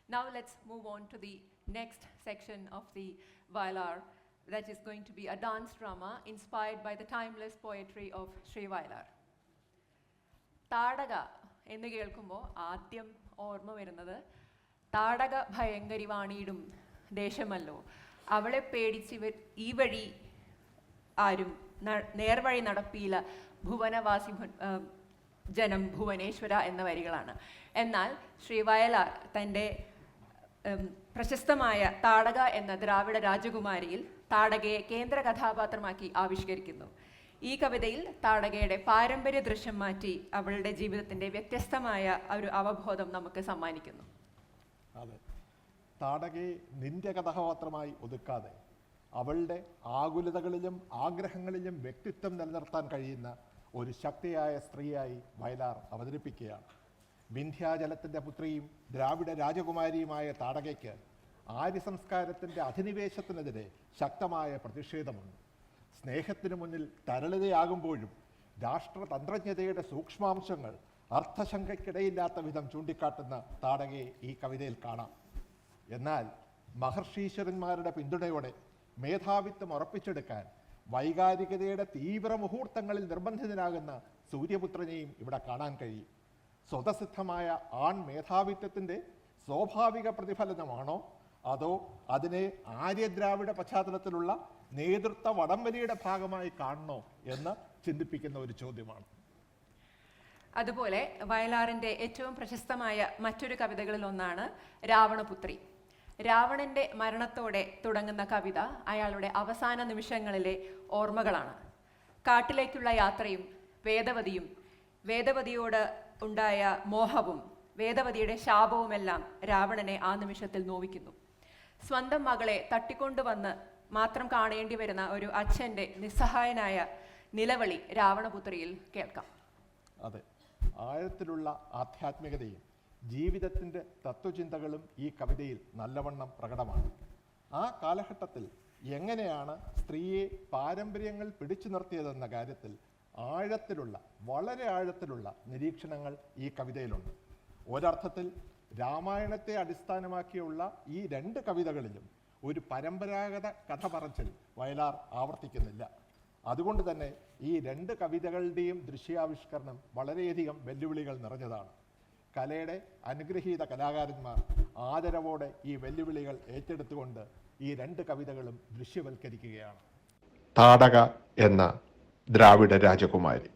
Now let's move on to the next section of the Vayalar, that is going to be a dance drama inspired by the timeless poetry of Sri Vayalar. താടക എന്ന് കേൾക്കുമ്പോൾ ആദ്യം ഓർമ്മ വരുന്നത് താടക ഭയങ്കരി വാണിയിടും ദേശമല്ലോ, അവളെ പേടിച്ച് ഈ വഴി ആരും നേർവഴി നടപ്പിയില്ല ഭുവനവാസി ജനം ഭുവനേശ്വര എന്ന വരികളാണ്. എന്നാൽ ശ്രീ വയലാർ തൻ്റെ പ്രശസ്തമായ താടക എന്ന ദ്രാവിഡ രാജകുമാരിയിൽ താടകയെ കേന്ദ്ര കഥാപാത്രമാക്കി ആവിഷ്കരിക്കുന്നു. ഈ കവിതയിൽ താടകയുടെ പാരമ്പര്യ ദൃശ്യം മാറ്റി അവളുടെ ജീവിതത്തിൻ്റെ വ്യത്യസ്തമായ ഒരു അവബോധം നമുക്ക് സമ്മാനിക്കുന്നു. അതെ, താടകയെ നിന്റെ കഥാപാത്രമായി ഒതുക്കാതെ അവളുടെ ആകുലതകളിലും ആഗ്രഹങ്ങളിലും വ്യക്തിത്വം നിലനിർത്താൻ കഴിയുന്ന ഒരു ശക്തിയായ സ്ത്രീയായി വയലാർ അവതരിപ്പിക്കുകയാണ്. വിന്ധ്യാചലത്തിൻ്റെ പുത്രിയും ദ്രാവിഡ രാജകുമാരിയുമായ താടകയ്ക്ക് ആര്യ സംസ്കാരത്തിൻ്റെ അധിനിവേശത്തിനെതിരെ ശക്തമായ പ്രതിഷേധമുണ്ട്. സ്നേഹത്തിനു മുന്നിൽ തരളിതയാകുമ്പോഴും രാഷ്ട്രതന്ത്രജ്ഞതയുടെ സൂക്ഷ്മാംശങ്ങൾ അർത്ഥശങ്കയ്ക്കിടയില്ലാത്ത വിധം ചൂണ്ടിക്കാട്ടുന്ന താടകയെ ഈ കവിതയിൽ കാണാം. എന്നാൽ മഹർഷീശ്വരന്മാരുടെ പിന്തുണയോടെ മേധാവിത്വം ഉറപ്പിച്ചെടുക്കാൻ വൈകാരികതയുടെ തീവ്ര മുഹൂർത്തങ്ങളിൽ നിർബന്ധിതനാകുന്ന സൂര്യപുത്രനെയും ഇവിടെ കാണാൻ കഴിയും. സ്വതസിദ്ധമായ ആൺ മേധാവിത്വത്തിൻ്റെ സ്വാഭാവിക പ്രതിഫലനമാണോ അതോ അതിനെ ആര്യദ്രാവിഡ പശ്ചാത്തലത്തിലുള്ള നേതൃത്വ വടംവലിയുടെ ഭാഗമായി കാണണോ എന്ന് ചിന്തിപ്പിക്കുന്ന ഒരു ചോദ്യമാണ്. അതുപോലെ വയലാറിൻ്റെ ഏറ്റവും പ്രശസ്തമായ മറ്റൊരു കവിതകളിൽ ഒന്നാണ് രാവണപുത്രി. രാവണന്റെ മരണത്തോടെ തുടങ്ങുന്ന കവിത അയാളുടെ അവസാന നിമിഷങ്ങളിലെ ഓർമ്മകളാണ്. കാട്ടിലേക്കുള്ള യാത്രയും വേദവതിയോട് ഉണ്ടായ മോഹവും വേദവതിയുടെ ശാപവുമെല്ലാം രാവണനെ ആ നിമിഷത്തിൽ നോവിക്കുന്നു. സ്വന്തം മകളെ തട്ടിക്കൊണ്ടുവന്ന് മാത്രം കാണേണ്ടി വരുന്ന ഒരു അച്ഛൻ്റെ നിസ്സഹായനായ നിലവിളി രാവണപുത്രിയിൽ കേൾക്കാം. അതെ, ആഴത്തിലുള്ള ആധ്യാത്മികതയും ജീവിതത്തിൻ്റെ തത്വചിന്തകളും ഈ കവിതയിൽ നല്ലവണ്ണം പ്രകടമാണ്. ആ കാലഘട്ടത്തിൽ എങ്ങനെയാണ് സ്ത്രീയെ പാരമ്പര്യങ്ങൾ പിടിച്ചു നിർത്തിയതെന്ന കാര്യത്തിൽ വളരെ ആഴത്തിലുള്ള നിരീക്ഷണങ്ങൾ ഈ കവിതയിലുണ്ട്. ഒരർത്ഥത്തിൽ രാമായണത്തെ അടിസ്ഥാനമാക്കിയുള്ള ഈ രണ്ട് കവിതകളിലും ഒരു പരമ്പരാഗത കഥ പറച്ചിൽ വയലാർ ആവർത്തിക്കുന്നില്ല. അതുകൊണ്ട് തന്നെ ഈ രണ്ട് കവിതകളുടെയും ദൃശ്യാവിഷ്കരണം വളരെയധികം വെല്ലുവിളികൾ നിറഞ്ഞതാണ്. കലയുടെ അനുഗ്രഹീത കലാകാരന്മാർ ആദരവോടെ ഈ വെല്ലുവിളികൾ ഏറ്റെടുത്തുകൊണ്ട് ഈ രണ്ട് കവിതകളും ദൃശ്യവൽക്കരിക്കുകയാണ്. താടക എന്ന ദ്രാവിഡ രാജകുമാരി.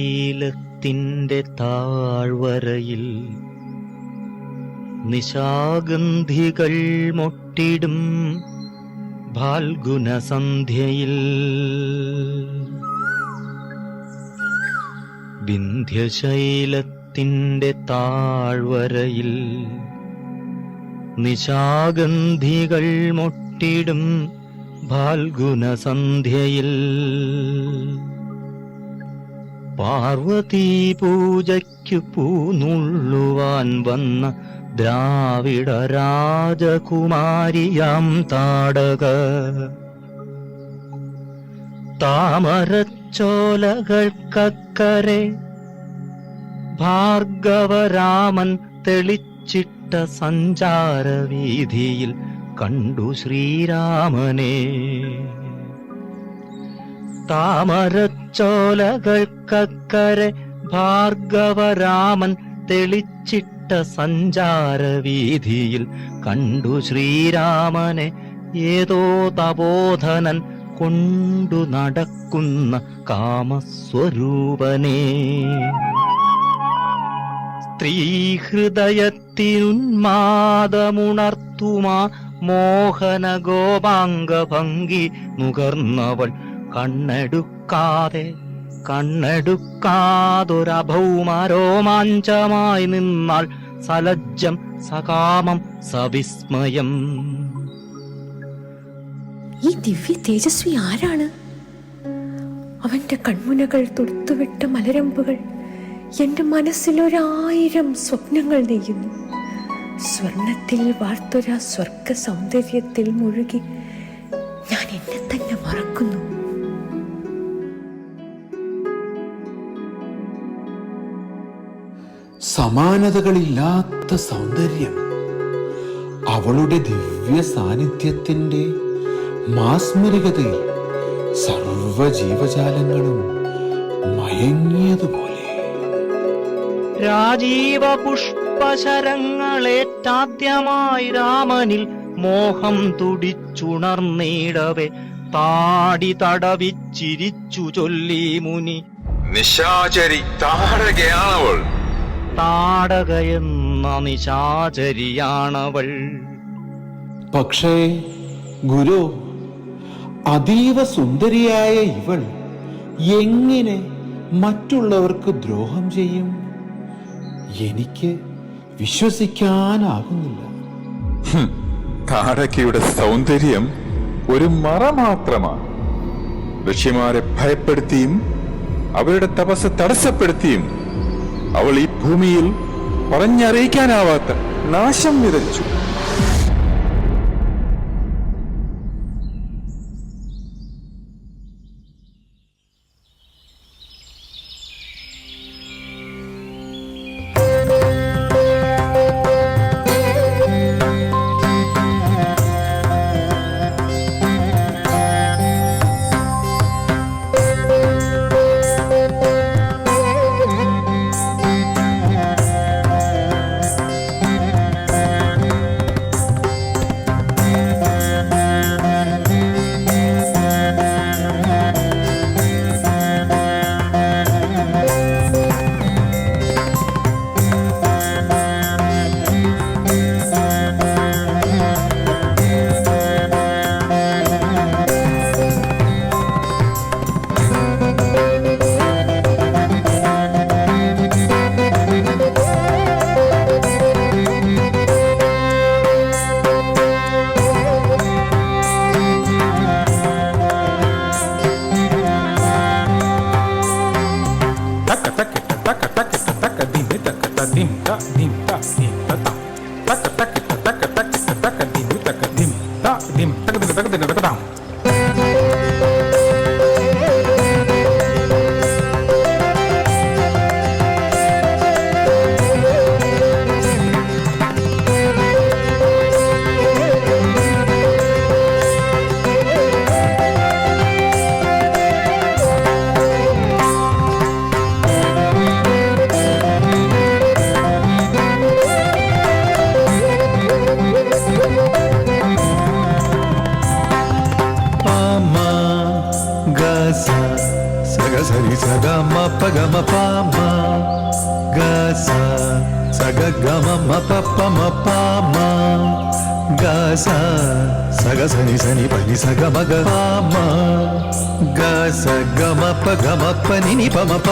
വിന്ധ്യശൈലത്തിൻ്റെ താഴ്വരയിൽ നിശാഗന്ധികൾ മൊട്ടിടും ഫാൽഗുന സന്ധ്യയിൽ വിന്ധ്യശൈലത്തിൻ്റെ താഴ്വരയിൽ നിശാഗന്ധികൾ മൊട്ടിടും ഫാൽഗുന സന്ധ്യയിൽ പാർവതീ പൂജയ്ക്കു പൂനുള്ളുവാൻ വന്ന ദ്രാവിഡ രാജകുമാരിയാം താടക താമരച്ചോലകൾക്കക്കരെ ഭാർഗവരാമൻ തെളിച്ചിട്ട സഞ്ചാരവീഥിയിൽ കണ്ടു ശ്രീരാമനെ. താമരച്ചോലകൾക്കക്കരെ ഭാർഗവരാമൻ തെളിച്ചിട്ട സഞ്ചാരവീഥിയിൽ കണ്ടു ശ്രീരാമനെ. ഏതോ തപോധനൻ കൊണ്ടു നടക്കുന്ന കാമസ്വരൂപനെ. സ്ത്രീഹൃദയത്തിനുന്മാദമുണർത്തുമാ മോഹന ഗോപാംഗഭംഗി നുകർന്നവൾ കണ്ണെടുക്കാതൊരഭൗമരോമാഞ്ചമായി നിന്നാൾ സലജ്ജം സകാമം സവിസ്മയം. ഈ ദിവ്യ തേജസ്വി ആരാണ്? അവന്റെ കൺമുനകൾ തൊടുത്തുവിട്ട മലരമ്പുകൾ എൻ്റെ മനസ്സിലൊരായിരം സ്വപ്നങ്ങൾ നെയ്യുന്നു. സ്വർണത്തിൽ വാർത്തൊര സ്വർഗ സൗന്ദര്യത്തിൽ മുഴുകി ഞാൻ എന്നെ തന്നെ മറക്കുന്നു. സമാനതകളില്ലാത്ത സൗന്ദര്യം, അവളുടെ ദിവ്യ സാന്നിധ്യത്തിന്റെ മാസ്മരികതയിൽ സർവജീവജാലങ്ങളും മയങ്ങിയതുപോലെ. രാജീവ പുഷ്പശരങ്ങളേറ്റാദ്യമായി രാമനിൽ മോഹം തുടിച്ചുണർന്നിടവേ താടി തടവിച്ചിരിച്ചു ചൊല്ലി മുനി. നിശാചരി താടകയാണവൾ. താടകയെന്ന നിശാചരിയാണവൾ. പക്ഷേ ഗുരു, അതീവ സുന്ദരിയായ ഇവൾ എങ്ങനെ മറ്റുള്ളവർക്ക് ദ്രോഹം ചെയ്യും? എനിക്ക് വിശ്വസിക്കാനാകുന്നില്ല. താടകയുടെ സൗന്ദര്യം ഒരു മറ മാത്രമാണ്. ഋഷിമാരെ ഭയപ്പെടുത്തിയും അവരുടെ തപസ് തടസ്സപ്പെടുത്തിയും അവൾ ഈ ഭൂമിയിൽ പറഞ്ഞറിയിക്കാനാവാത്ത നാശം വിതച്ചു. సరి సగ మ ప గ మ ప మ గ స సగ గ మ మ ప ప మ ప మ గ స సగ సని సని ప ని స గ మ గ ప మ గ స గ మ ప గ మ ప ని ని ప మ ప.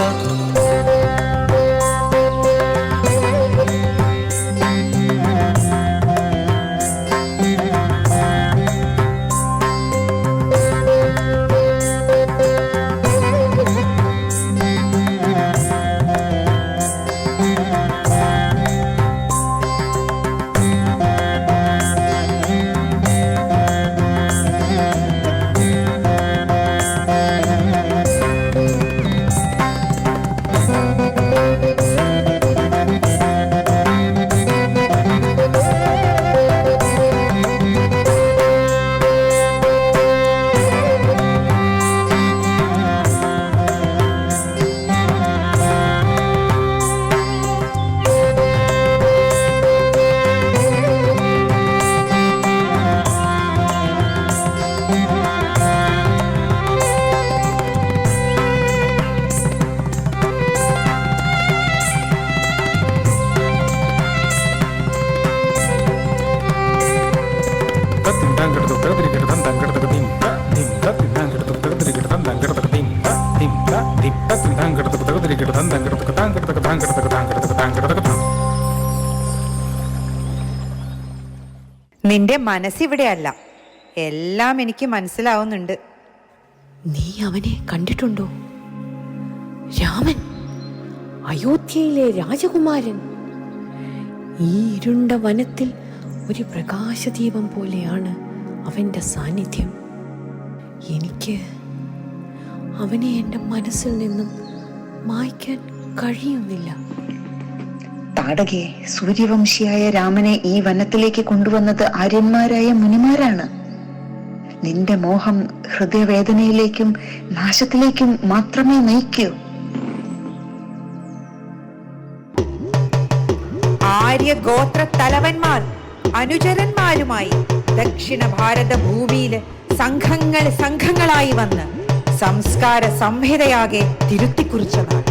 നിന്റെ മനസ്സിവിടെയല്ല, എല്ലാം എനിക്ക് മനസ്സിലാവുന്നുണ്ട്. നീ അവനെ കണ്ടിട്ടുണ്ടോ? രാമൻ അയോധ്യയിലെ രാജകുമാരൻ. ഈ ഇരുണ്ട വനത്തിൽ ഒരു പ്രകാശദീപം പോലെയാണ് അവന്റെ സാന്നിധ്യം. എനിക്ക് അവനെ എൻ്റെ മനസ്സിൽ നിന്നും മായ്ക്കാൻ കഴിയുന്നില്ല. താടകെ, സൂര്യവംശിയായ രാമനെ ഈ വനത്തിലേക്ക് കൊണ്ടുവന്നത് ആര്യന്മാരായ മുനിമാരാണ്. നിന്റെ മോഹം ഹൃദയവേദനയിലേക്കും നാശത്തിലേക്കും മാത്രമേ നയിക്കൂ. ആര്യഗോത്ര തലവന്മാർ അനുചരന്മാരുമായി ദക്ഷിണ ഭാരത ഭൂമിയില് സംഘങ്ങളായി വന്ന് സംസ്കാര സംഹിതയാകെ തിരുത്തിക്കുറിച്ച നാൾ.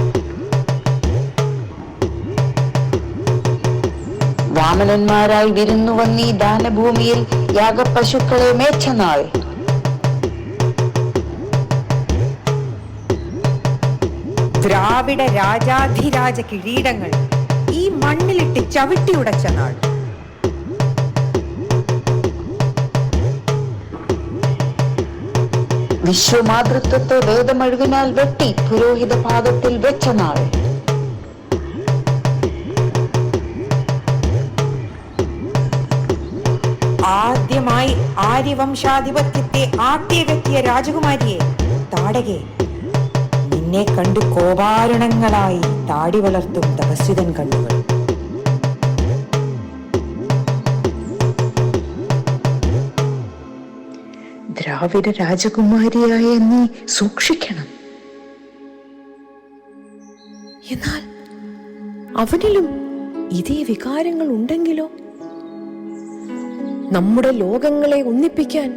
വാമനന്മാരായി വിരുന്നു വന്നീ ദാനഭൂമിയിൽ യാഗപശുക്കളെ മേച്ച നാൾ. ദ്രാവിഡ രാജാധിരാജ കിരീടങ്ങൾ ഈ മണ്ണിലിട്ട് ചവിട്ടി ഉടച്ച നാൾ. വിശ്വമാതൃത്വത്തെ വേദമഴുകിനാൽ വെട്ടി പുരോഹിത പാദത്തിൽ വെച്ച നാൾ. ആദ്യമായി ആര്യവംശാധിപത്യത്തെ ആട്ടിയകറ്റിയ രാജകുമാരിയെ താടകെ, നിന്നെ കണ്ടു കോപാരുണങ്ങളായി താടി വളർത്തും തപസ്വിതൻ കണ്ണുകൾ. ദ്രാവിഡ രാജകുമാരിയായ നീ സൂക്ഷിക്കണം. എന്നാൽ അവനിലും ഇതേ വികാരങ്ങൾ ഉണ്ടെങ്കിലോ? നമ്മുടെ ലോകങ്ങളെ ഒന്നിപ്പിക്കാൻ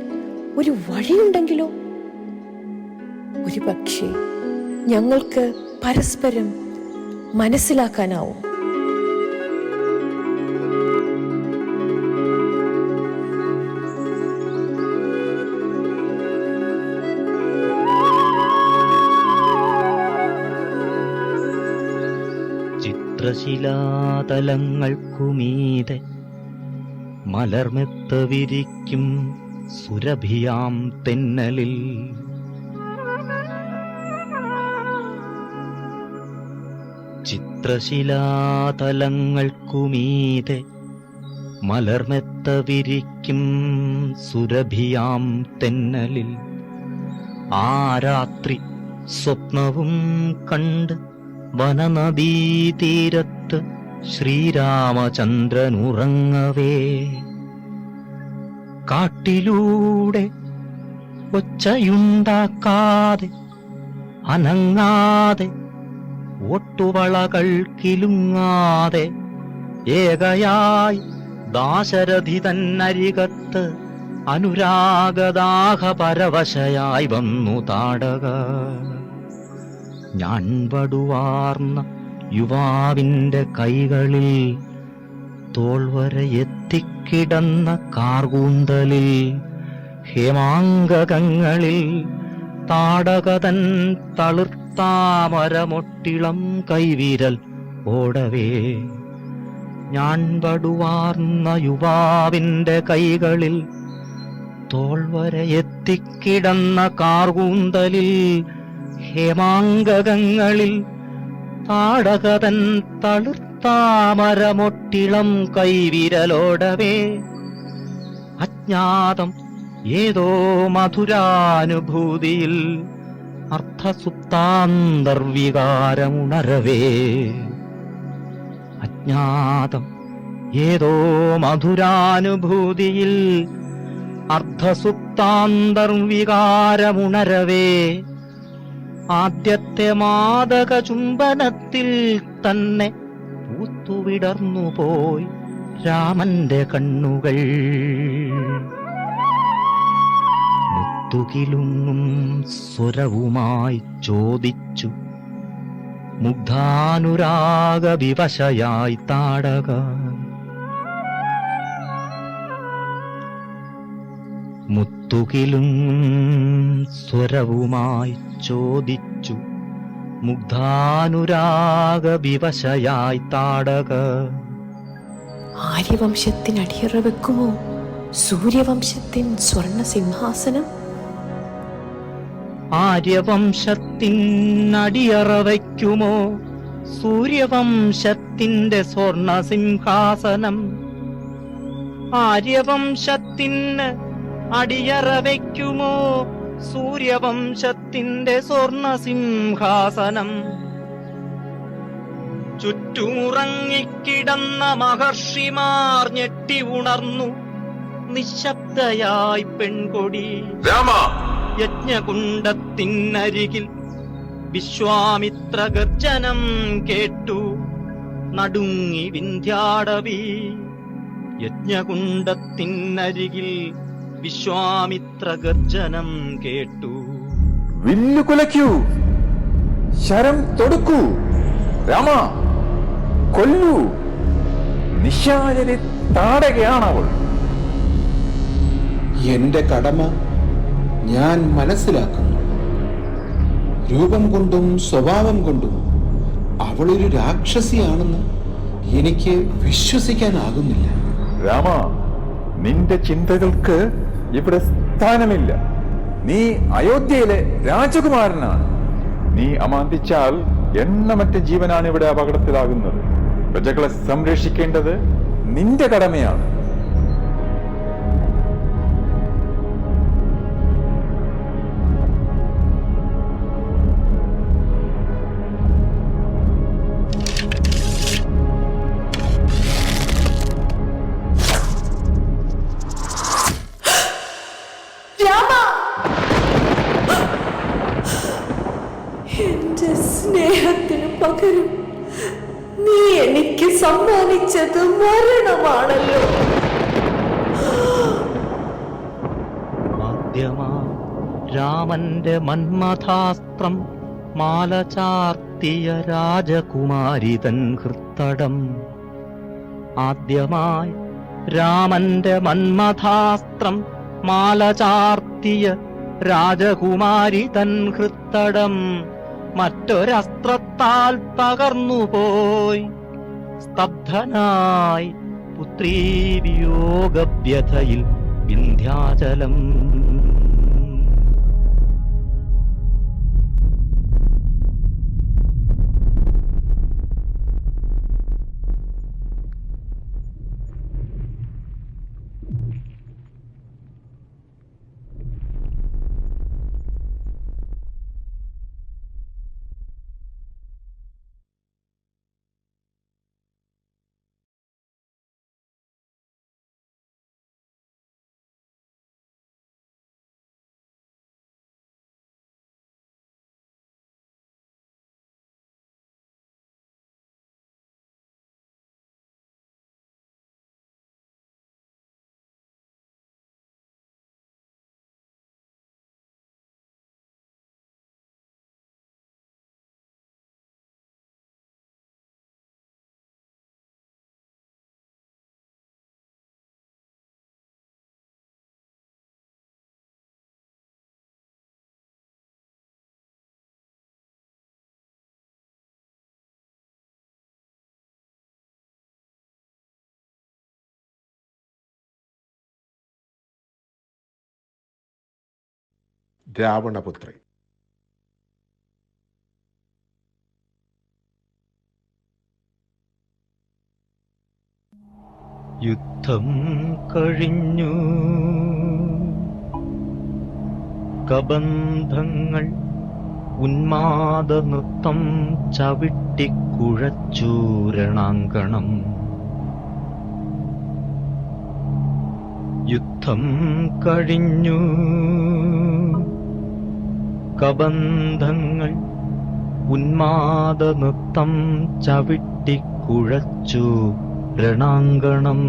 ഒരു വഴിയുണ്ടെങ്കിലോ? ഒരു പക്ഷേ ഞങ്ങൾക്ക് പരസ്പരം മനസ്സിലാക്കാനാവും. ചിത്രശിലാതലങ്ങൾക്കുമീതെ മലർമെത്ത വിരിക്കും സുരഭിയാം തെന്നലിൽ ചിത്രശിലാതലങ്ങൾക്കുമീതെ മലർമെത്ത വിരിക്കും സുരഭിയാം തെന്നലിൽ ആ രാത്രി സ്വപ്നവും കണ്ട് വനനദീതീരത്ത് ശ്രീരാമചന്ദ്രനുറങ്ങവേ കാട്ടിലൂടെ ഒച്ചയുണ്ടാക്കാതെ അനങ്ങാതെ ഒട്ടുവളകൾ കിലുങ്ങാതെ ഏകയായി ദാശരഥി തന്നരികത്ത് അനുരാഗദാഹ പരവശയായി വന്നു താടക. ഞാൻ വടുവാർന്ന യുവാവിന്റെ കൈകളിൽ തോൾവരെ എത്തിക്കിടന്ന കാർകൂന്തലിൽ ഹേമാംഗകങ്ങളിൽ താടകതൻ തളിർത്താമരമൊട്ടിളം കൈവിരൽ ഓടവേ ഞാൻ വടുവാർന്ന യുവാവിന്റെ കൈകളിൽ തോൾവരെ എത്തിക്കിടന്ന കാർകൂന്തലിൽ ഹേമാംഗകങ്ങളിൽ താടകതൻ തളിർത്താമരമൊട്ടിളം കൈവിരലോടവേ അജ്ഞാതം ഏതോ മധുരാനുഭൂതിയിൽ അർത്ഥസുപ്താന്തർവികാരമുണരവേ അജ്ഞാതം ഏതോ മധുരാനുഭൂതിയിൽ അർദ്ധസുപ്താന്തർവികാരമുണരവേ ആദ്യത്തെ മാദക ചുംബനത്തിൽ തന്നെ പൂത്തുവിടർന്നുപോയി രാമന്റെ കണ്ണുകൾ മുത്തുകിലുങ്ങും സ്വരവുമായി ചോദിച്ചു മുഗ്ധാനുരാഗ വിവശയായി താടക. മുത്തുകിലുങ്ങും സ്വരവുമായി ചോദിച്ചു മുഗ്ധാനുരാഗ വിവശയായി താടക. ആര്യവംശത്തിന് അടിയറ വെക്കുമോ സൂര്യവംശത്തിൻ സ്വർണ സിംഹാസനം? ആര്യവംശത്തിനടിയറ വയ്ക്കുമോ സൂര്യവംശത്തിന്റെ സ്വർണസിംഹാസനം. ആര്യവംശത്തിന് അടിയറ വയ്ക്കുമോ സൂര്യവംശത്തിന്റെ സ്വർണസിംഹാസനം. ചുറ്റുമുറങ്ങിക്കിടന്ന മഹർഷിമാർ ഞെട്ടി ഉണർന്നു. നിശബ്ദയായി പെൺകൊടി യജ്ഞകുണ്ഡത്തിനരികിൽ വിശ്വാമിത്ര ഗർജനം കേട്ടു. നടുങ്ങി വിന്ധ്യാടവി. യജ്ഞകുണ്ഡത്തിനരികിൽ വിശ്വാമിത്ര ഗർജനം കേട്ടു. വില്ലു കുലയ്ക്കൂ, ശരം തൊടുക്കൂ, രാമ കൊല്ലൂ. നിശാചരി താടകയാണവൾ. എന്റെ കടമ ഞാൻ മനസ്സിലാക്കുന്നു. രൂപം കൊണ്ടും സ്വഭാവം കൊണ്ടും അവളൊരു രാക്ഷസിയാണെന്ന് എനിക്ക് വിശ്വസിക്കാനാകുന്നില്ല. രാമ, നിന്റെ ചിന്തകൾക്ക് ഇവിടെ സ്ഥാനമില്ല. നീ അയോധ്യയിലെ രാജകുമാരനാണ്. നീ അമാന്തിച്ചാൽ എണ്ണമറ്റ ജീവനാണ് ഇവിടെ അപകടത്തിലാകുന്നത്. പ്രജകളെ സംരക്ഷിക്കേണ്ടത് നിന്റെ കടമയാണ്. എന്റെ സ്നേഹത്തിന് പകരം നീ എനിക്ക് സമ്മാനിച്ചത് മരണമാണല്ലോ. ആദ്യമാ രാമന്റെ മന്മഥാസ്ത്രം മാല ചാർത്തിയ രാജകുമാരിതൻ ഹൃത്തടം. ആദ്യമായി രാമന്റെ മന്മഥാസ്ത്രം മാല ചാർത്തിയ രാജകുമാരിതൻ ഹൃത്തടം മറ്റൊരസ്ത്രത്താൽ തകർന്നുപോയി. സ്തബ്ധനായി പുത്രീ വിയോഗവ്യഥയിൽ വിന്ധ്യാചലം. രാവണപുത്രി. യുദ്ധം കഴിഞ്ഞു. കബന്ധങ്ങൾ ഉന്മാദ നൃത്തം ചവിട്ടിക്കുഴച്ചു രണാങ്കണം. യുദ്ധം കഴിഞ്ഞു. കബന്ധങ്ങൾ ഉന്മാദ നൃത്തം ചവിട്ടിക്കുഴച്ചു രണാങ്കണം.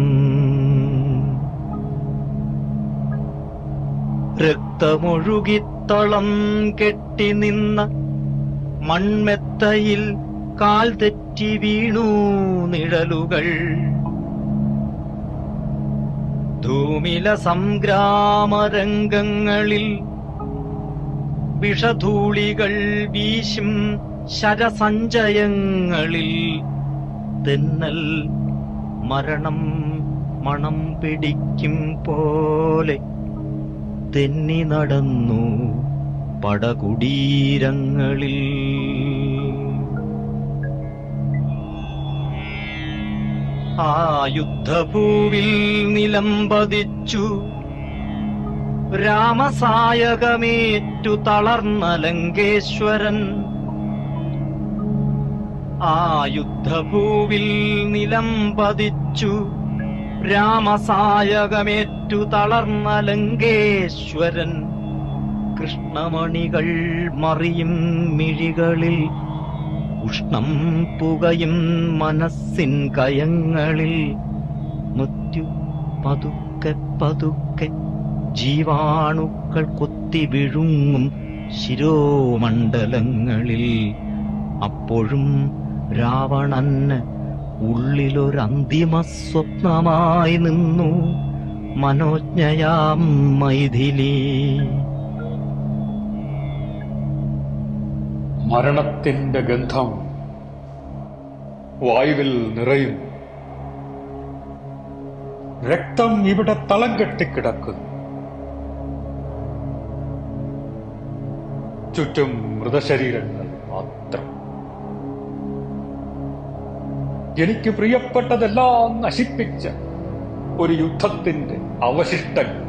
രക്തമൊഴുകിത്തളം കെട്ടി നിന്ന മൺമെത്തയിൽ കാൽ തെറ്റി വീണു നിഴലുകൾ. ധൂമില സംഗ്രാമരംഗങ്ങളിൽ വിഷധൂളികൾ വീശും ശരസഞ്ചയങ്ങളിൽ തെന്നൽ മരണം മണം പിടിക്കും പോലെ തെന്നി നടന്നു പടകുടീരങ്ങളിൽ. ആ യുദ്ധഭൂവിൽ നിലംപതിച്ചു രാമസായകമേറ്റു തളർന്ന ലങ്കേശ്വരൻ. ആ യുദ്ധഭൂവിൽ നിലംപതിച്ചു രാമസായകമേറ്റു തളർന്ന ലങ്കേശ്വരൻ. കൃഷ്ണമണികൾ മറിയും മിഴികളിൽ ഉഷ്ണം പുകയും മനസ്സിൻ കയങ്ങളിൽ മൃത്യു പതുക്കെ പതുക്കെ ജീവാണുക്കൾ കൊത്തി വിഴുങ്ങും ശിരോമണ്ഡലങ്ങളിൽ. അപ്പോഴും രാവണന് ഉള്ളിലൊരന്തിമ സ്വപ്നമായി നിന്നു മനോജ്ഞയാം മൈഥിലി. മരണത്തിന്റെ ഗന്ധം വായുവിൽ നിറയും. രക്തം ഇവിടെ തളം കെട്ടിക്കിടക്കുന്നു. ചുറ്റും മൃതശരീരങ്ങൾ മാത്രം. എനിക്ക് പ്രിയപ്പെട്ടതെല്ലാം നശിപ്പിച്ച ഒരു യുദ്ധത്തിന്റെ അവശിഷ്ടങ്ങൾ.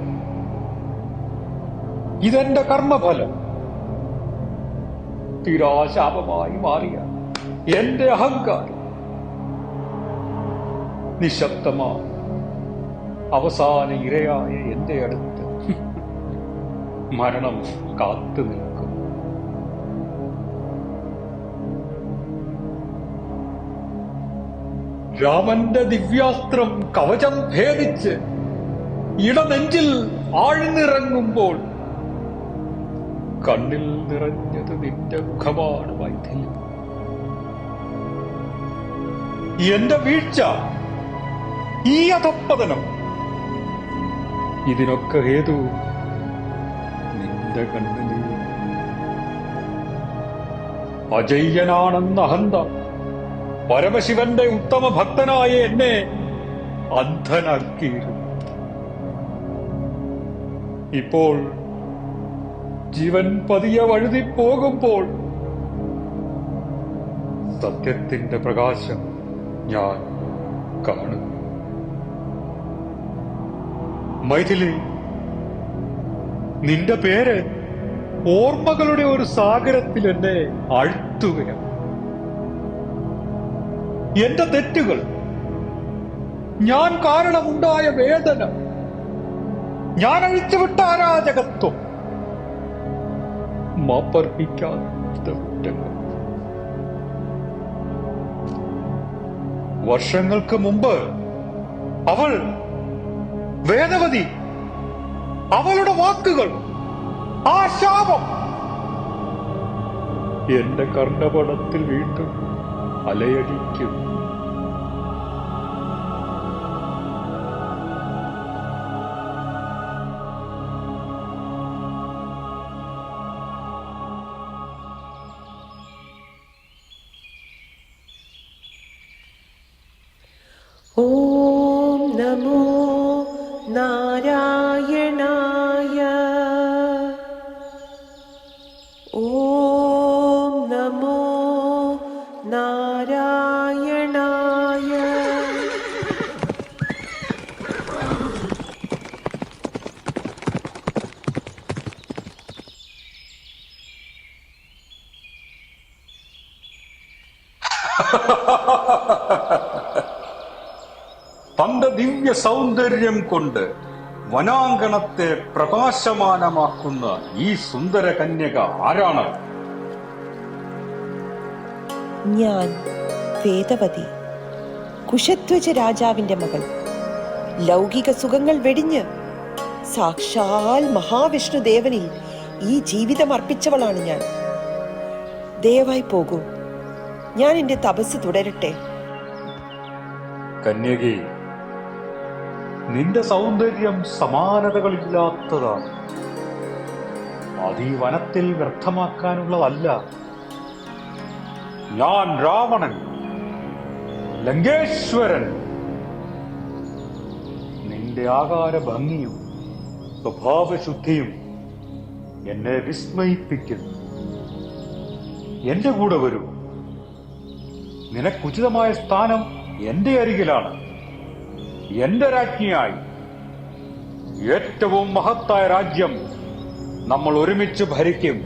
ഇതെന്റെ കർമ്മഫലം. തീരാശാപമായി മാറിയ എന്റെ അഹങ്കാരം നിശബ്ദമായി അവസാന ഇരയായ എന്റെ അടുത്ത് മരണം കാത്തു നിൽക്കും. രാമന്റെ ദിവ്യാസ്ത്രം കവചം ഭേദിച്ച് ഇടനെഞ്ചിൽ ആഴ്ന്നിറങ്ങുമ്പോൾ കണ്ണിൽ നിറഞ്ഞത് നിന്റെ മുഖമാണ് മൈഥിലി. എന്റെ വീഴ്ച, ഈ അധപ്പതനം, ഇതിനൊക്കെ ഹേതു നിന്റെ കണ്ണുനീർ. അജയ്യനാണെന്ന അഹന്ത പരമശിവന്റെ ഉത്തമ ഭക്തനായ എന്നെ അന്ധനാക്കിയിരുന്നു. ഇപ്പോൾ ജീവൻ പതിയെ വഴുതി പോകുമ്പോൾ സത്യത്തിന്റെ പ്രകാശം ഞാൻ കാണുന്നു. മൈഥിലി, നിന്റെ പേര് ഓർമ്മകളുടെ ഒരു സാഗരത്തിൽ എന്നെ ആഴ്ത്തുകയാണ്. എന്റെ തെറ്റുകൾ, ഞാൻ കാരണമുണ്ടായ വേദന, ഞാൻ അഴിച്ചുവിട്ട അരാജകത്വം, മാപ്പർപ്പിക്കാത്ത കുറ്റങ്ങൾ. വർഷങ്ങൾക്ക് മുമ്പ് അവൾ വേദവതി, അവളുടെ വാക്കുകൾ, ആ ശാപം എന്റെ കർണപടത്തിൽ വീണ്ടും അലയടിക്കും. ഓം നമോ നാരായണായ. ഓം നമോ നാരായണായ. തന്റെ ദിവ്യ സൗന്ദര്യം കൊണ്ട് വനാങ്കണത്തെ പ്രകാശമാനമാക്കുന്ന ഈ സുന്ദര കന്യക ആരാണ്? ഞാൻ വേദവതി, കുശധ്വജ രാജാവിന്റെ മകൾ. ലൗകിക സുഖങ്ങൾ വെടിഞ്ഞ് സാക്ഷാൽ മഹാവിഷ്ണുദേവനിൽ ഈ ജീവിതം അർപ്പിച്ചവളാണ് ഞാൻ. ദയവായി പോകൂ, ഞാൻ എന്റെ തപസ് തുടരട്ടെ. കന്യകേ, നിന്റെ സൗന്ദര്യം സമാനതകളില്ലാത്തതാണ്. അത് ഈ വനത്തിൽ വ്യർത്ഥമാക്കാനുള്ളതല്ല. ഞാൻ രാവണൻ, ലങ്കേശ്വരൻ. നിന്റെ ആകാര ഭംഗിയും സ്വഭാവശുദ്ധിയും എന്നെ വിസ്മയിപ്പിക്കുന്നു. എന്റെ കൂടെ വരൂ. നിനക്കുചിതമായ സ്ഥാനം എന്റെ അരികിലാണ്. എന്റെ രാജ്ഞിയായി ഏറ്റവും മഹത്തായ രാജ്യം നമ്മൾ ഒരുമിച്ച് ഭരിക്കും.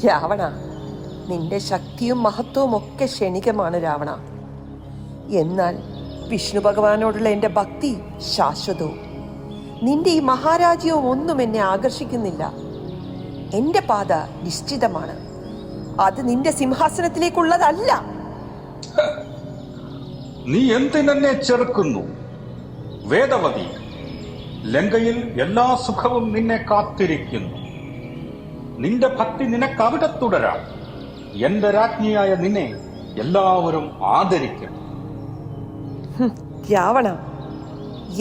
രാവണ, നിന്റെ ശക്തിയും മഹത്വവും ഒക്കെ ക്ഷണികമാണ് രാവണ. എന്നാൽ വിഷ്ണു ഭഗവാനോടുള്ള എന്റെ ഭക്തി ശാശ്വതവും. നിന്റെ ഈ മഹാരാജ്യവും ഒന്നും എന്നെ ആകർഷിക്കുന്നില്ല. എന്റെ പാത നിശ്ചിതമാണ്. അത് നിന്റെ സിംഹാസനത്തിലേക്കുള്ളതല്ല. നീ എന്തിനെന്നെ ചെറുക്കുന്നു വേദവതി? ലങ്കയിൽ എല്ലാ സുഖവും നിന്നെ കാത്തിരിക്കുന്നു. നിന്റെ ഭക്തി നിനക്ക് അവിടെ തുടരാം. എന്റെ രാജ്ഞിയായ നിന്നെ എല്ലാവരും ആദരിക്കും. രാവണ,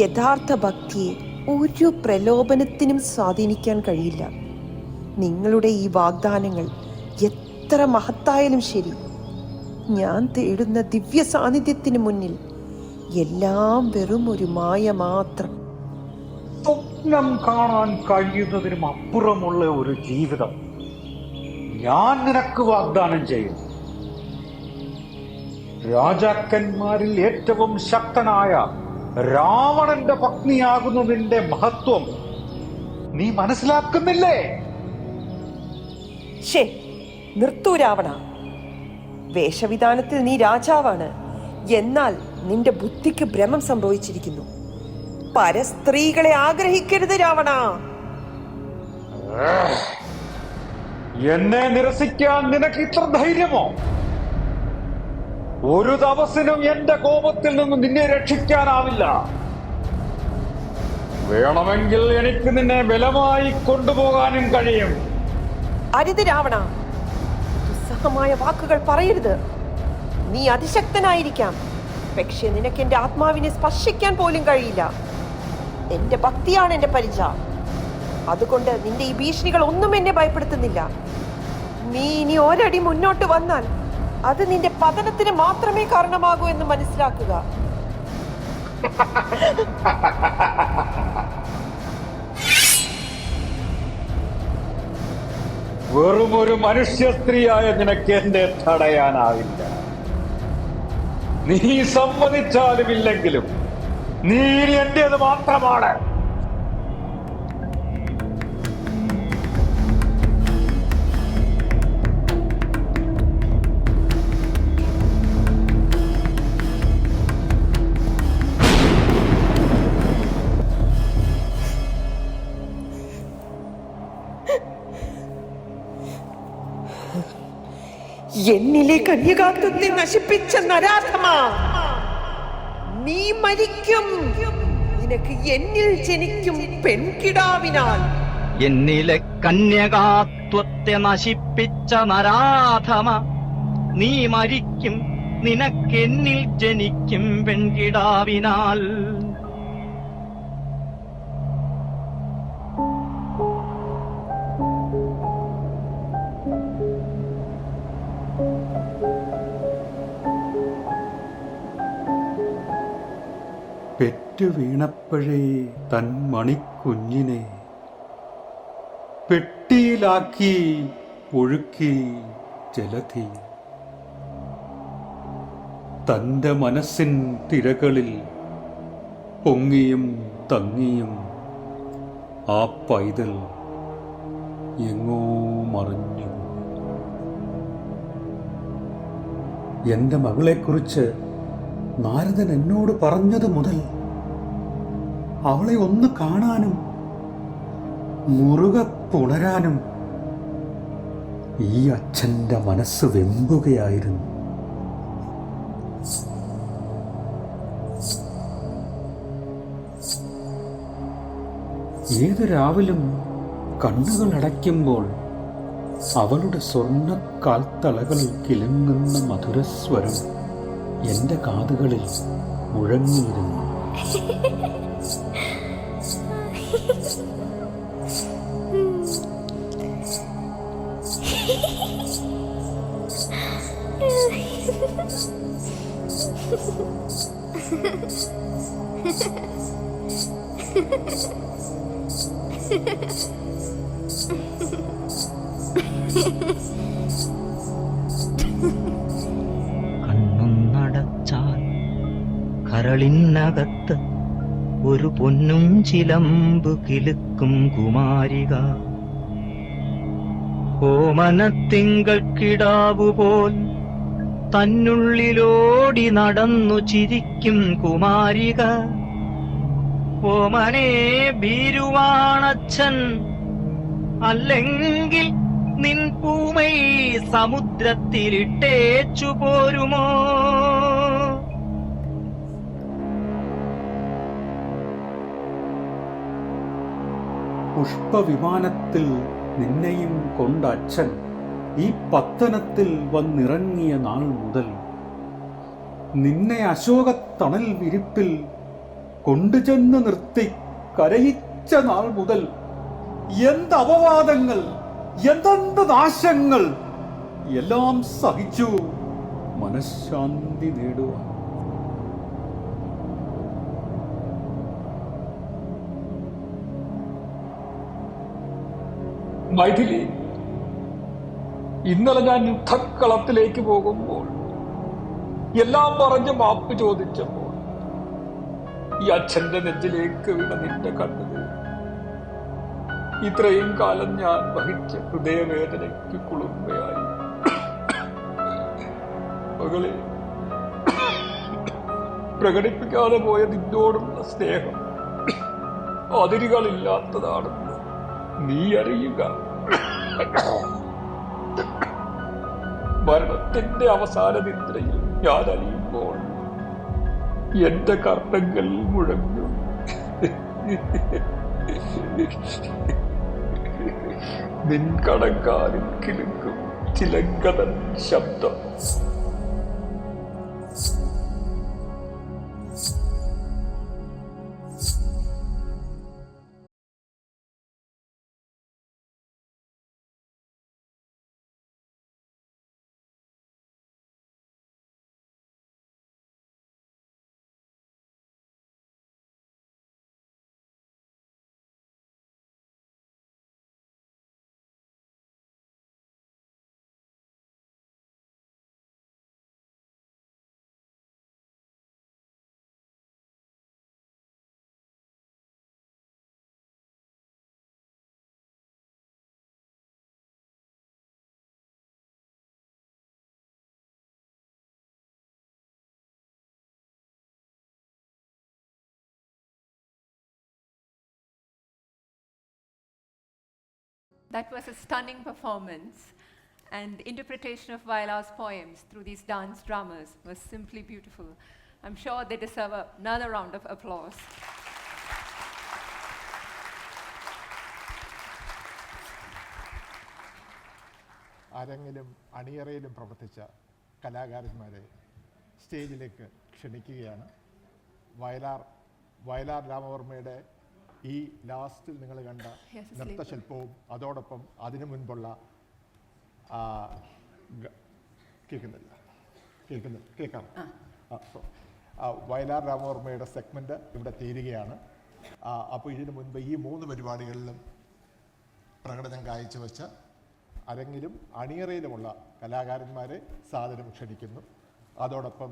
യഥാർത്ഥ ഭക്തിയെ ഒരു പ്രലോഭനത്തിനും സ്വാധീനിക്കാൻ കഴിയില്ല. നിങ്ങളുടെ ഈ വാഗ്ദാനങ്ങൾ എത്ര മഹത്തായാലും ശരി, ഞാൻ തേടുന്ന ദിവ്യ സാന്നിധ്യത്തിന് മുന്നിൽ എല്ലാം വെറും ഒരു മായ മാത്രം. സ്വപ്നം കാണാൻ കഴിയുന്നതിനും അപ്പുറമുള്ള ഒരു ജീവിതം ഞാൻ നിനക്ക് വാഗ്ദാനം ചെയ്യും. രാജാക്കന്മാരിൽ ഏറ്റവും ശക്തനായ രാവണന്റെ പത്നിയാകുന്നതിന്റെ മഹത്വം നീ മനസ്സിലാക്കുന്നില്ലേ? ശേ, നിർത്തൂ രാവണ. വേഷവിധാനത്തിൽ നീ രാജാവാണ്, എന്നാൽ നിന്റെ ബുദ്ധിക്ക് ഭ്രമം സംഭവിച്ചിരിക്കുന്നു. പരസ്ത്രീകളെ ആഗ്രഹിക്കരുത് രാവണ. എന്നെ നിരസിക്കാൻ നിനക്ക് ഇത്ര ധൈര്യമോ? ഒരു തപസ്സിനും എന്റെ കോപത്തിൽ നിന്ന് നിന്നെ രക്ഷിക്കാനാവില്ല. വേണമെങ്കിൽ എനിക്ക് നിന്നെ ബലമായി കൊണ്ടുപോകാനും കഴിയും. അരുത് രാവണ, ദുസ്സഹമായ വാക്കുകൾ പറയരുത്. നീ അതിശക്തനായിരിക്കാം, പക്ഷെ നിനക്ക് എന്റെ ആത്മാവിനെ സ്പർശിക്കാൻ പോലും കഴിയില്ല. എന്റെ ഭക്തിയാണ് എന്റെ പരിച. അതുകൊണ്ട് നിന്റെ ഈ ഭീഷണികൾ ഒന്നും എന്നെ ഭയപ്പെടുത്തുന്നില്ല. നീ ഇനി ഒരടി മുന്നോട്ട് വന്നാൽ അത് നിന്റെ പതനത്തിന് മാത്രമേ കാരണമാകൂ എന്ന് മനസ്സിലാക്കുക. വെറും ഒരു മനുഷ്യ സ്ത്രീയായ നിനക്ക് എന്നെ തടയാനാവില്ല. നീ സമ്മതിച്ചാലും ഇല്ലെങ്കിലും നീ ഇനി എന്റേത് മാത്രമാണ്. എന്നിലെ കന്യകാത്വത്തെ നശിപ്പിച്ച നരാധമാ, നീ മരിക്കും. നിനക്ക് എന്നിൽ ജനിക്കും പെൺകിടാവിനാൽ. എന്നിലെ കന്യകാത്വത്തെ നശിപ്പിച്ച നരാധമ, നീ മരിക്കും. നിനക്കെന്നിൽ ജനിക്കും പെൺകിടാവിനാൽ. പെറ്റു വീണപ്പോഴേ തൻ മണിക്കുഞ്ഞിനെ പെട്ടിയിലാക്കി ഒഴുക്കി ജലധി. തന്റെ മനസ്സിൻ തിരകളിൽ പൊങ്ങിയും തങ്ങിയും ആ പൈതൽ എങ്ങോ മറിഞ്ഞു. എന്റെ മകളെക്കുറിച്ച് നാരദൻ എന്നോട് പറഞ്ഞത് മുതൽ അവളെ ഒന്ന് കാണാനും മുറുകെ പുണരാനും ഈ അച്ഛന്റെ മനസ്സ് വെമ്പുകയായിരുന്നു. ഏതു രാവിലും കണ്ണുകൾ അടയ്ക്കുമ്പോൾ അവളുടെ സ്വർണ്ണ കാൽത്തളകളിൽ കിലുങ്ങുന്ന മധുരസ്വരം എന്റെ കാതുകളിൽ മുഴങ്ങിയിരുന്നു. കണ്ണൊന്നടച്ചാൽ കര കരളിനകത്ത് ഒരു പൊന്നും ചിലമ്പ് കിലുക്കും കുമാരിക. ഓമനത്തിങ്കൾക്കിടാവുപോൽ തന്നുള്ളിലോടി നടന്നു ചിരിക്കും കുമാരിക. ഓമനെ ഭീരുവാണച്ഛൻ, അല്ലെങ്കിൽ നിൻ പൂമൈ സമുദ്രത്തിലിട്ടേച്ചു പോരുമോ? പുഷ്പവിമാനത്തിൽ നിന്നെയും കൊണ്ട അച്ഛൻ ഈ പത്തനത്തിൽ വന്നിറങ്ങിയ നാൾ മുതൽ, നിന്നെ അശോകത്തണൽ വിരിപ്പിൽ കൊണ്ടുചെന്ന് നിർത്തി കരയിച്ച നാൾ മുതൽ എന്ത് അപവാദങ്ങൾ, എന്തെന്ത് നാശങ്ങൾ എല്ലാം സഹിച്ചു മനഃശാന്തി നേടുവാൻ. മൈഥിലി, ഇന്നലെ ഞാൻ യുദ്ധക്കളത്തിലേക്ക് പോകുമ്പോൾ എല്ലാം പറഞ്ഞ് മാപ്പ് ചോദിച്ചപ്പോൾ ഈ അച്ഛന്റെ നെഞ്ചിലേക്ക് വീണ നിന്റെ കണ്ണുകൾ ഇത്രയും കാലം ഞാൻ വഹിച്ച ഹൃദയവേദനയ്ക്ക് കുളിർമയായി. മകളെ, പ്രകടിപ്പിക്കാതെ പോയ നിന്നോടുള്ള സ്നേഹം അതിരുകളില്ലാത്തതാണെന്ന് നീ അറിയുക. മരണത്തിന്റെ അവസാന നിദ്രയിൽ ഞാൻ അറിയുമ്പോൾ എന്റെ കർണങ്ങൾ മുഴങ്ങും. നിൻ കടക്കാരിൽ കിലുക്കും ചിലങ്കതൻ ശബ്ദം. That was a stunning performance, and the interpretation of Vaila's poems through these dance dramas was simply beautiful. I'm sure they deserve another round of applause. അരങ്ങിലും അണിയറയിലും പ്രവർത്തിച്ച കലാകാരന്മാരെ സ്റ്റേജിലേക്ക് ക്ഷണിക്കുകയാണ്. വയലാർ രാമവർമ്മയുടെ ഈ ലാസ്റ്റിൽ നിങ്ങൾ കണ്ട നൃത്തശില്പവും അതോടൊപ്പം അതിനു മുൻപുള്ള കേൾക്കാം വയലാർ രാമവർമ്മയുടെ സെഗ്മെന്റ് ഇവിടെ തീരുകയാണ്. അപ്പോൾ ഇതിനു മുൻപ് ഈ 3 പരിപാടികളിലും പ്രകടനം കാഴ്ചവെച്ച അരങ്ങിലും അണിയറയിലുമുള്ള കലാകാരന്മാരെ സാദരം ക്ഷണിക്കുന്നു. അതോടൊപ്പം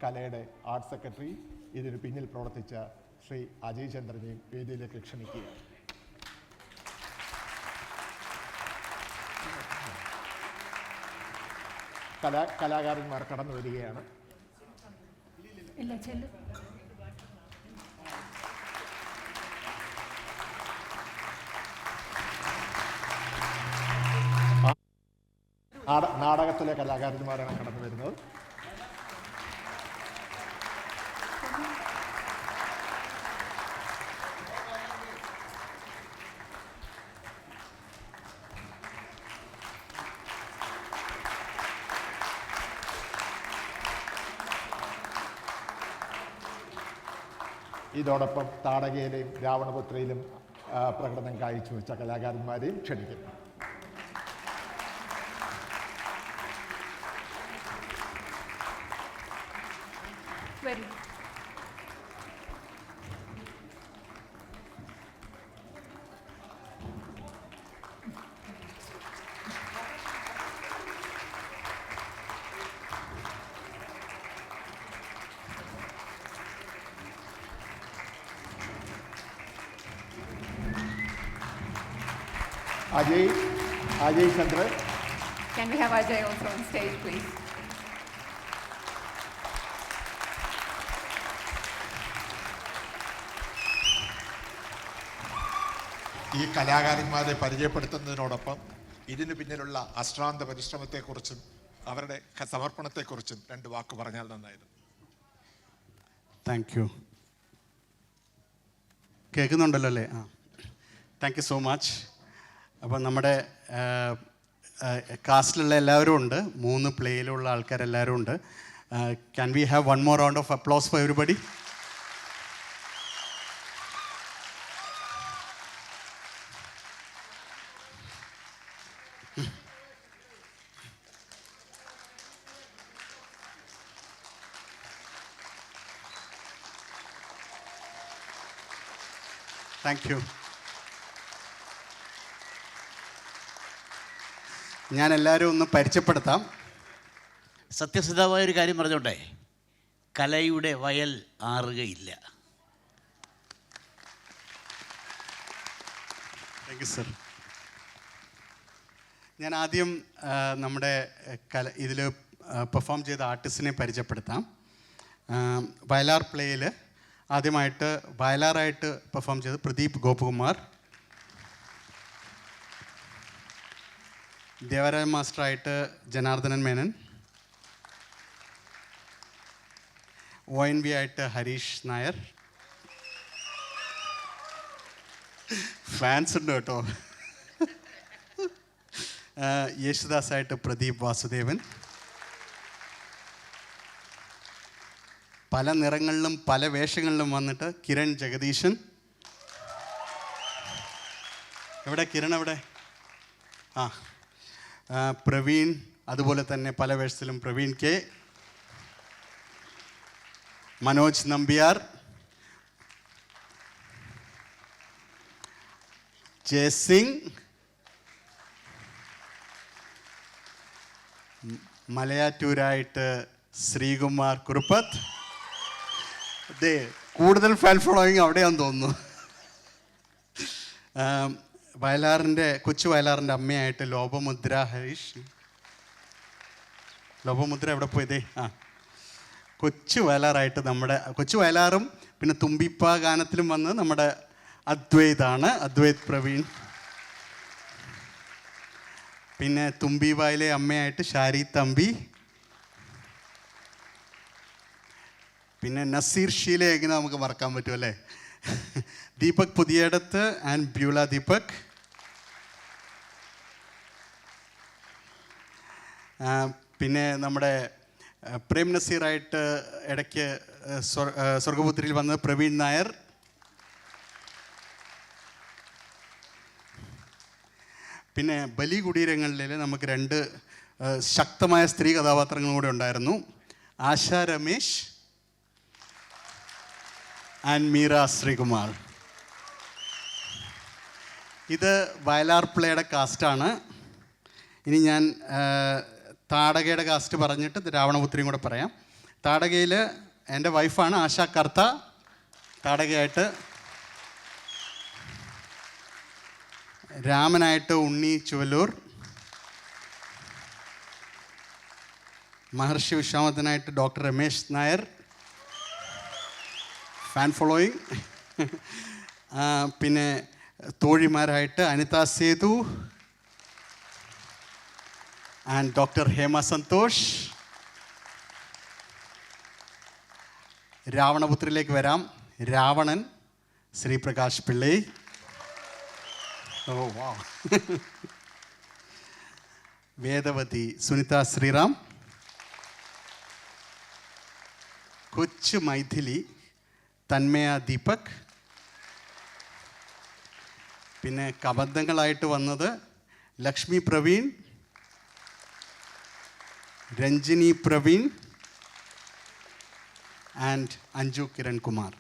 കലയുടെ ആർട്ട് സെക്രട്ടറി, ഇതിന് പിന്നിൽ പ്രവർത്തിച്ച ശ്രീ അജയ് ചന്ദ്രനെയും വേദിയിലേക്ക് ക്ഷണിക്കുകയാണ്. കലാകാരന്മാർ കടന്നു വരികയാണ്. നാടകത്തിലെ കലാകാരന്മാരാണ് കടന്നു വരുന്നത്. ഇതോടൊപ്പം താടകയിലെയും രാവണപുത്രയിലും പ്രകടനം കാഴ്ചവെച്ച കലാകാരന്മാരെയും ക്ഷണിക്കുന്നു. അജയ് ചന്ദ്രൻ. Can we have Ajay also on stage, please? ഈ കലാകാരന്മാരെ പരിചയപ്പെടുത്തുന്നതിനോടൊപ്പം ഇതിനു പിന്നിലുള്ള അശ്രാന്ത പരിശ്രമത്തെക്കുറിച്ചും അവരുടെ സമർപ്പണത്തെക്കുറിച്ചും 2 വാക്ക് പറഞ്ഞാൽ നന്നായിരുന്നു. Thank you. കേൾക്കുന്നുണ്ടല്ലോ അല്ലേ? Thank you so much. അപ്പം നമ്മുടെ കാസ്റ്റിലുള്ള എല്ലാവരും ഉണ്ട്, 3 പ്ലേയിലുള്ള ആൾക്കാരെല്ലാവരും ഉണ്ട്. Can we have one more round of applause for everybody? Thank you. ഞാൻ എല്ലാവരും ഒന്ന് പരിചയപ്പെടുത്താം. സത്യസന്ധമായ ഒരു കാര്യം പറഞ്ഞോട്ടെ, കലയുടെ വയൽ ആറുകയില്ല. Thank you sir. ഞാൻ ആദ്യം നമ്മുടെ ഇതിൽ പെർഫോം ചെയ്ത ആർട്ടിസ്റ്റിനെ പരിചയപ്പെടുത്താം. വയലാർ പ്ലേയിൽ ആദ്യമായിട്ട് വയലാറായിട്ട് പെർഫോം ചെയ്ത് പ്രദീപ് ഗോപകുമാർ. ദേവരാജ മാസ്റ്ററായിട്ട് ജനാർദ്ദനൻ മേനൻ. ONV ആയിട്ട് ഹരീഷ് നായർ. ഫാൻസ് ഉണ്ട് കേട്ടോ. യേശുദാസായിട്ട് പ്രദീപ് വാസുദേവൻ. പല നിറങ്ങളിലും പല വേഷങ്ങളിലും വന്നിട്ട് കിരൺ ജഗദീശൻ. എവിടെ കിരൺ? എവിടെ? പ്രവീൺ, അതുപോലെ തന്നെ പല വേഷത്തിലും പ്രവീൺ കെ. മനോജ് നമ്പ്യാർ. ജയസിംഗ്. മലയാറ്റൂരായിട്ട് ശ്രീകുമാർ കുറുപ്പത്ത്. അതെ, കൂടുതൽ ഫാൻ ഫോളോയിങ് അവിടെയാണെന്ന് തോന്നുന്നു. കൊച്ചു വയലാറിൻ്റെ അമ്മയായിട്ട് ലോപമുദ്ര ഹരീഷ്. ലോപമുദ്ര എവിടെ പോയതേ? കൊച്ചു വയലാറായിട്ട് നമ്മുടെ കൊച്ചു വയലാറും പിന്നെ തുമ്പിപ്പ ഗാനത്തിലും വന്ന് നമ്മുടെ അദ്വൈത് പ്രവീൺ. പിന്നെ തുമ്പിവായിലെ അമ്മയായിട്ട് ഷാരി തമ്പി. പിന്നെ നസീർ ഷീല എങ്ങനെ നമുക്ക് മറക്കാൻ പറ്റും അല്ലേ? Deepak Puthiyadath and Beulah Deepak. പിന്നെ നമ്മുടെ പ്രേം നസീറായിട്ട് ഇടയ്ക്ക് സ്വർഗപുത്രിയിൽ വന്നത് പ്രവീൺ നായർ. പിന്നെ ബലി കുടീരങ്ങളിൽ നമുക്ക് 2 ശക്തമായ സ്ത്രീ കഥാപാത്രങ്ങളും കൂടെ ഉണ്ടായിരുന്നു. ആശ രമേശ് ആൻഡ് മീര ശ്രീകുമാർ. ഇത് വയലാർ പ്ലേയുടെ കാസ്റ്റാണ്. ഇനി ഞാൻ താടകയുടെ കാസ്റ്റ് പറഞ്ഞിട്ട് രാവണപുത്രിയും കൂടെ പറയാം. താടകയിൽ എൻ്റെ വൈഫാണ് ആശാ കർത്ത താടകയായിട്ട്. രാമനായിട്ട് ഉണ്ണി ചുവല്ലൂർ. മഹർഷി വിശ്വാമിത്രനായിട്ട് doctor Ramesh Nair. Fan following. പിന്നെ തോഴിമാരായിട്ട് അനിത സേതു ആൻഡ് ഡോക്ടർ ഹേമ സന്തോഷ്. രാവണപുത്രിയിലേക്ക് വരാം. രാവണൻ ശ്രീപ്രകാശ് പിള്ളൈ. ഓ വാ. വേദവതി സുനിത ശ്രീറാം. കൊച്ചു മൈഥിലി തന്മയ ദീപക്. പിന്നെ കബന്ധങ്ങളായിട്ട് വന്നത് Lakshmi Praveen, Ranjini Praveen and Anju Kiran Kumar.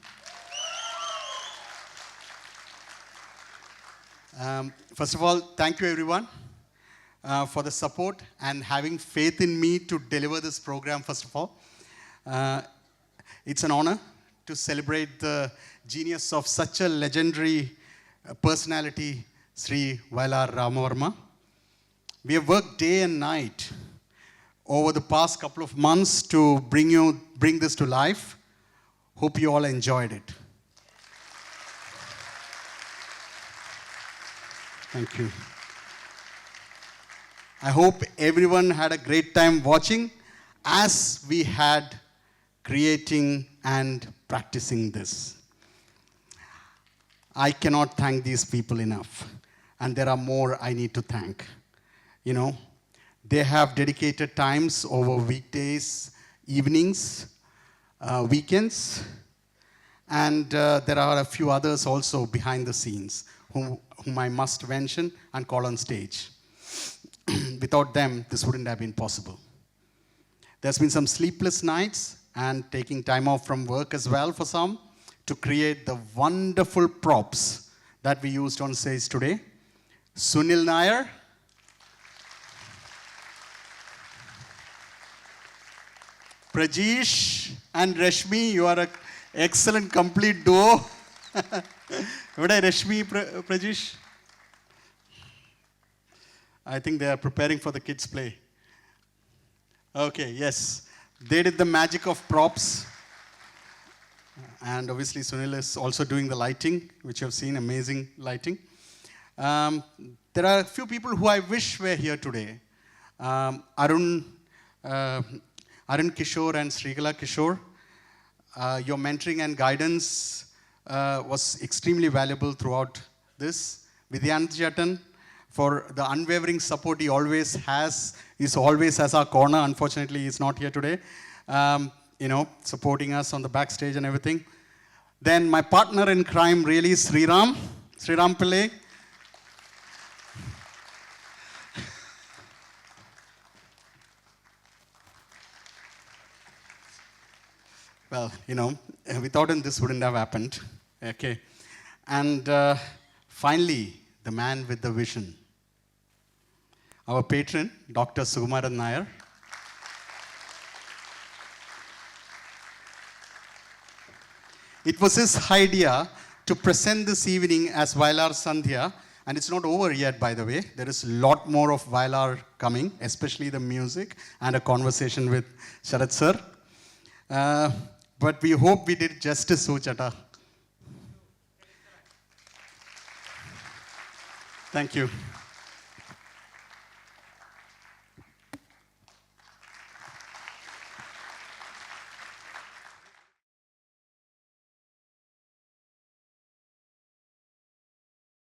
First of all, thank you everyone for the support and having faith in me to deliver this program. First of all, it's an honor to celebrate the genius of such a legendary personality, Sri Vailar Ramavarma. We have worked day and night over the past couple of months to bring this to life. Hope you all enjoyed it. Thank you. I hope everyone had a great time watching as we had creating and practicing this. I cannot thank these people enough, and there are more I need to thank. You know, they have dedicated times over weekdays, evenings, weekends, and there are a few others also behind the scenes whom I must mention and call on stage. Without them, this wouldn't have been possible. There's been some sleepless nights and taking time off from work as well for some to create the wonderful props that we used on stage today. Sunil Nair, Prajesh and Rashmi, you are an excellent complete duo. Would I Rashmi, Prajesh? I think they are preparing for the kids' play. Okay, yes. They did the magic of props. And obviously Sunil is also doing the lighting, which you have seen, amazing lighting. There are a few people who I wish were here today. Arun Kishore and Srikala Kishore, your mentoring and guidance was extremely valuable throughout this. Vidyanth Jatan, for the unwavering support he always has. He's always has our corner. Unfortunately, he's not here today. You know, supporting us on the backstage and everything. Then my partner in crime really is Sriram Pillai. Well, you know, without him this wouldn't have happened. Okay. And finally, the man with the vision. Our patron, Dr. Sukumaran Nair. It was his idea to present this evening as Vailar Sandhya, and it's not over yet, by the way. There is a lot more of Vailar coming, especially the music and a conversation with Sharat sir. But we hope we did justice, Suchata. Thank you.